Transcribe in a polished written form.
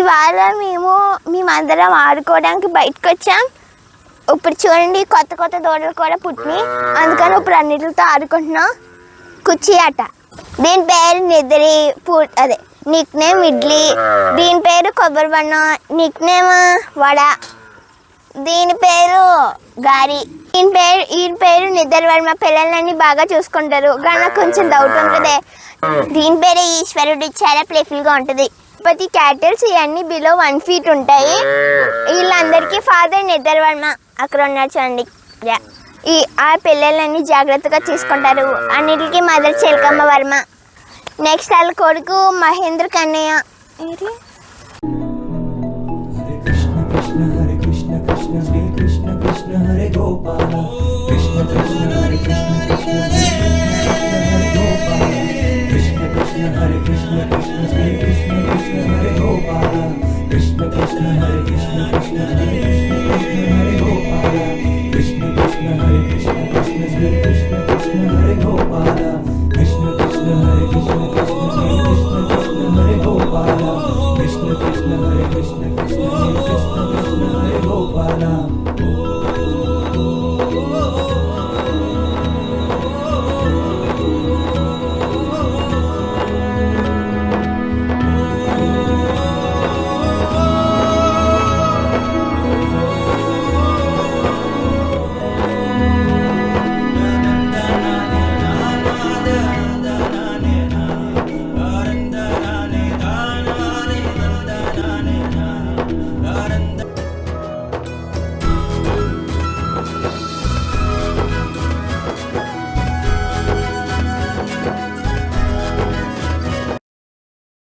ఇవాళ మేమందరం ఆడుకోవడానికి బయటకు వచ్చాం. ఇప్పుడు చూడండి కొత్త కొత్త దూడలు కూడా పుట్టినాయి. అందుకని ఇప్పుడు అన్నిటితో ఆడుకుంటున్నాం. కుర్చీ ఆట. దీని పేరు నిద్రి అదే నిక్ నేమ్ ఇడ్లీ. దీని పేరు కొబ్బరి బన్న. Nick name vada. దీని పేరు గారి. ఈయన పేరు నిద్రవర్మ. పిల్లలన్నీ బాగా చూసుకుంటారు. కానీ నాకు కొంచెం డౌట్ ఉంటుంది. దీని పేరు ఈశ్వరుడు. చాలా ప్లేఫుల్గా ఉంటుంది. ప్రతి క్యాటిల్స్ ఇవన్నీ బిలో 1 feet ఉంటాయి. వీళ్ళందరికీ ఫాదర్ నిద్రవర్మ అక్కడ ఉన్నారు చూడండి. ఆ పిల్లలన్నీ జాగ్రత్తగా చూసుకుంటారు. అన్నిటికీ మదర్ చిలకమ్మ వర్మ. నెక్స్ట్ వాళ్ళ కొడుకు Mahindra Kannayya. Hare Krishna Krishna Sri Krishna Krishna Hare Gopala Krishna Krishna Hare Krishna Krishna Hare Gopala Krishna Krishna Hare Krishna Krishna Sri Krishna Krishna Hare Gopala Krishna Krishna Hare Krishna Krishna Hare Gopala Krishna Krishna Hare Krishna Krishna Sri Krishna Krishna Hare Gopala Krishna Krishna Hare Krishna Krishna Sri Krishna Krishna Hare Gopala Krishna Krishna Hare Krishna Krishna Hare Gopala